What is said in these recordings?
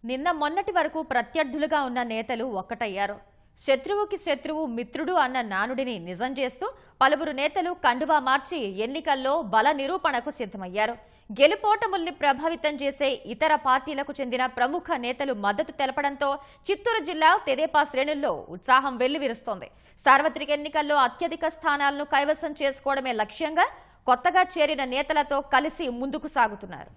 నిన్న మొన్నటి వరకు ప్రత్యర్థులుగా ఉన్న నేతలు ఒక్కటయ్యారు. శత్రువుకి శత్రువు మిత్రుడు అన్న నానుడిని నిజం చేస్తూ పలువురు నేతలు కండువా మార్చి ఎన్నికల్లో బల నిరూపణకు సిద్ధమయ్యారు. గెలుపోటముల్ని ప్రభావితం చేసే ఇతర పార్టీలకు చెందిన ప్రముఖ నేతలు మద్దతు తెలపడంతో చిత్తూరు జిల్లా తెదేపా శ్రేణుల్లో ఉత్సాహం వెల్లువిరుస్తోంది. సార్వత్రిక ఎన్నికల్లో అత్యధిక స్థానాలను కైవసం చేసుకోవడమే లక్ష్యంగా కొత్తగా చేరిన నేతలతో కలిసి ముందుకు సాగుతున్నారు.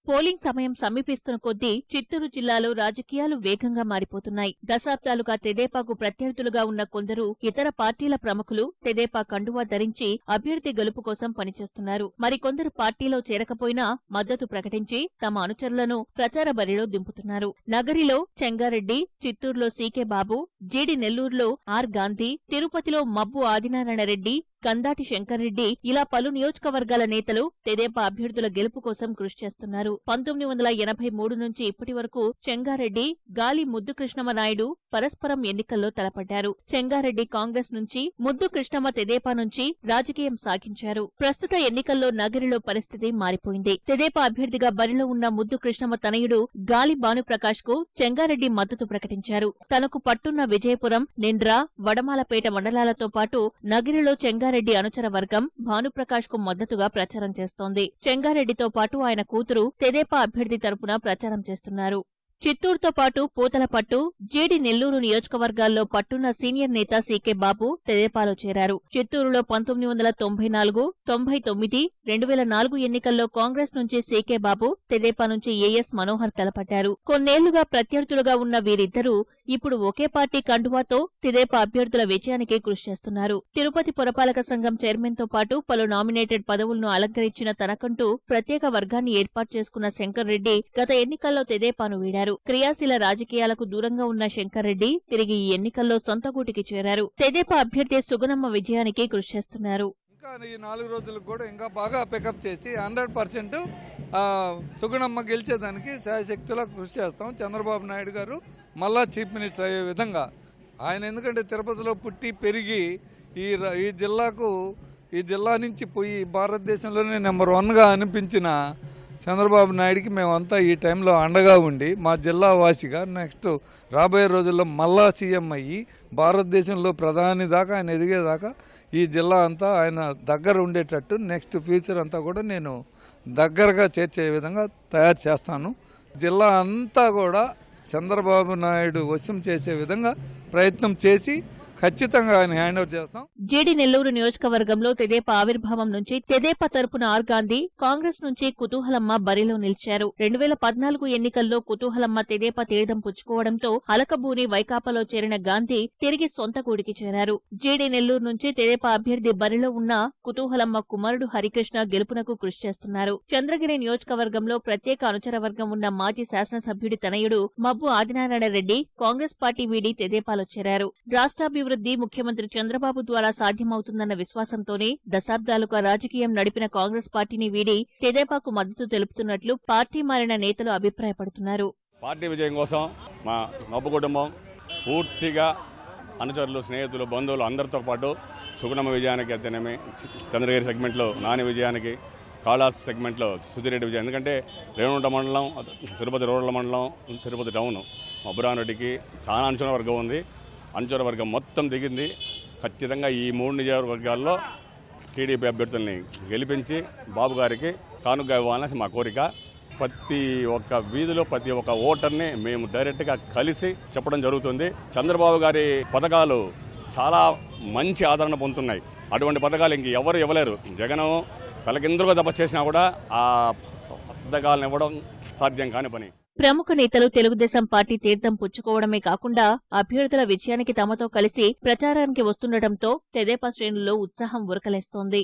పోలింగ్ సమయం సమీపిస్తున్న కొద్దీ చిత్తూరు జిల్లాలో రాజకీయాలు వేగంగా మారిపోతున్నాయి. దశాబ్దాలుగా తెదేపాకు ప్రత్యర్థులుగా ఉన్న కొందరు ఇతర పార్టీల ప్రముఖులు తెదేపా కండువా ధరించి అభ్యర్థి గెలుపు కోసం పనిచేస్తున్నారు. మరికొందరు పార్టీలో చేరకపోయినా మద్దతు ప్రకటించి తమ అనుచరులను ప్రచార బరిలో దింపుతున్నారు. నగరిలో చెంగారెడ్డి, చిత్తూరులో సీకే బాబు, జీడి నెల్లూరులో ఆర్ గాంధీ, తిరుపతిలో మబ్బు ఆదినారాయణరెడ్డి, కందాటి శంకర్రెడ్డి ఇలా పలు నియోజకవర్గాల నేతలు తెదేపా అభ్యర్థుల గెలుపు కోసం కృషి చేస్తున్నారు. 1983 నుంచి ఇప్పటి వరకు చెంగారెడ్డి, గాలి ముద్దు కృష్ణమ నాయుడు పరస్పరం ఎన్నికల్లో తలపడ్డారు. చెంగారెడ్డి కాంగ్రెస్ నుంచి, ముద్దు కృష్ణమ తెదేపా నుంచి రాజకీయం సాగించారు. ప్రస్తుత ఎన్నికల్లో నగరిలో పరిస్థితి మారిపోయింది. తెదేపా అభ్యర్థిగా బరిలో ఉన్న ముద్దు కృష్ణమ తనయుడు గాలి భానుప్రకాష్ కు చెంగారెడ్డి మద్దతు ప్రకటించారు. తనకు పట్టున్న విజయపురం, నిండ్రా, వడమాలపేట మండలాలతో పాటు నగరిలో చెంగారెడ్డి అనుచర వర్గం భానుప్రకాష్ కు మద్దతుగా ప్రచారం చేస్తోంది. చెంగారెడ్డితో పాటు ఆయన కూతురు తెదేపా అభ్యర్థి తరపున ప్రచారం చేస్తున్నారు. చిత్తూరుతో పాటు పూతలపట్టు, జీడి నెల్లూరు నియోజకవర్గాల్లో పట్టున్న సీనియర్ నేత సీకే బాబు తెదేపాలో చేరారు. చిత్తూరులో 1994, 99, 2004 ఎన్నికల్లో కాంగ్రెస్ నుంచి సీకే బాబు, తెదేపా నుంచి ఏఎస్ మనోహర్ తలపడ్డారు. కొన్నేళ్లుగా ప్రత్యర్థులుగా ఉన్న వీరిద్దరూ ఇప్పుడు ఒకే పార్టీ కండువాతో తెదేపా అభ్యర్థుల విజయానికి కృషి చేస్తున్నారు. తిరుపతి పురపాలక సంఘం చైర్మన్ తో పాటు పలు నామినేటెడ్ పదవులను అలంకరించిన తనకంటూ ప్రత్యేక వర్గాన్ని ఏర్పాటు చేసుకున్న శంకర్రెడ్డి గత ఎన్నికల్లో తెదేపాను వీడారు. క్రియాశీల రాజకీయాలకు దూరంగా ఉన్న శంకర్రెడ్డి తిరిగి ఈ ఎన్నికల్లో సొంత గూటికి చేరారు. తెదేపా అభ్యర్థి సుగుణమ్మ విజయానికి కృషి చేస్తున్నారు. ఇంకా ఈ 4 రోజులకు కూడా ఇంకా బాగా పికప్ చేసి 100% సుగుణమ్మ గెలిచేదానికి శాయశక్తిలా కృషి చేస్తాం. చంద్రబాబు నాయుడు గారు మళ్ళా చీఫ్ మినిస్టర్ అయ్యే విధంగా ఆయన, ఎందుకంటే తిరుపతిలో పుట్టి పెరిగి ఈ జిల్లా నుంచి పోయి భారతదేశంలోనే నెంబర్ 1గా అనిపించిన చంద్రబాబు నాయుడికి మేమంతా ఈ టైంలో అండగా ఉండి మా జిల్లా వాసిగా నెక్స్ట్ రాబోయే రోజుల్లో మళ్ళా సీఎం అయ్యి భారతదేశంలో ప్రధాని దాకా ఆయన ఎదిగేదాకా ఈ జిల్లా అంతా ఆయన దగ్గర ఉండేటట్టు నెక్స్ట్ ఫ్యూచర్ అంతా కూడా నేను దగ్గరగా చేర్చే విధంగా తయారు చేస్తాను. జిల్లా అంతా కూడా చంద్రబాబు నాయుడు వశం చేసే విధంగా ప్రయత్నం చేసి ఖచ్చితంగా ఆయన హ్యాండ్ ఓవర్ చేస్తాం. జీడి నెల్లూరు నియోజకవర్గంలో తెదేపా ఆవిర్భావం నుంచి తెదేపా తరపున ఆర్ గాంధీ, కాంగ్రెస్ నుంచి కుతూహలమ్మ బరిలో నిలిచారు. 2014 ఎన్నికల్లో కుతూహలమ్మ తెదేపా తీర్థం పుచ్చుకోవడంతో అలకబూరి వైకాపాలో చేరిన గాంధీ తిరిగి సొంత గూడికి చేరారు. జీడి నెల్లూరు నుంచి తెదేపా అభ్యర్థి బరిలో ఉన్న కుతూహలమ్మ కుమారుడు హరికృష్ణ గెలుపునకు కృషి చేస్తున్నారు. చంద్రగిరి నియోజకవర్గంలో ప్రత్యేక అనుచర వర్గం ఉన్న మాజీ శాసనసభ్యుడి తనయుడు మబ్బు ఆదినారాయణరెడ్డి కాంగ్రెస్ పార్టీ వీడి తెదేపాలో చేరారు. రాష్ట్రాభివృద్ధి ముఖ్యమంత్రి చంద్రబాబు ద్వారా సాధ్యమవుతుందన్న విశ్వాసంతోనే దశాబ్దాలుగా రాజకీయం నడిపిన కాంగ్రెస్ పార్టీని వీడి తెదేపాకు మద్దతు తెలుపుతున్నట్లు పార్టీ మారిన నేతలు అభిప్రాయపడుతున్నారు. పార్టీ విజయం కోసం మా మబ్బు కుటుంబం పూర్తిగా అనుచరులు, స్నేహితులు, బంధువులు అందరితో పాటు సుగుణమ్మ విజయానికి అయితేనేమి, చంద్రగిరి సెగ్మెంట్లో నాని విజయానికి, కాళాస్ సెగ్మెంట్లో సుధీరెడ్డి విజయం. ఎందుకంటే రేణుగుంట మండలం, తిరుపతి రూరల్ మండలం, తిరుపతి టౌన్ మబ్బురానరెడ్డికి చాలా అనుచర వర్గం ఉంది. అనుచర వర్గం మొత్తం దిగింది. ఖచ్చితంగా ఈ 3 నియోజకవర్గాల్లో టీడీపీ అభ్యర్థుల్ని గెలిపించి బాబు గారికి కానుక ఇవ్వాలని మా కోరిక. ప్రతి ఒక్క వీధిలో ప్రతి ఒక్క ఓటర్ని మేము డైరెక్ట్గా కలిసి చెప్పడం జరుగుతుంది. చంద్రబాబు గారి పథకాలు చాలా మంచి ఆదరణ పొందుతున్నాయి. అటువంటి పథకాలు ఇంక ఎవరు ఇవ్వలేరు. జగన్ తలకిందులుగా దెబ్బ చేసినా కూడా ఆ పథకాలను ఇవ్వడం సాధ్యం కాని పని. ప్రముఖ నేతలు తెలుగుదేశం పార్టీ తీర్థం పుచ్చుకోవడమే కాకుండా అభ్యర్థుల విజయానికి తమతో కలిసి ప్రచారానికి వస్తుండటంతో తెదేపా శ్రేణుల్లో ఉత్సాహం ఉరకలేస్తోంది.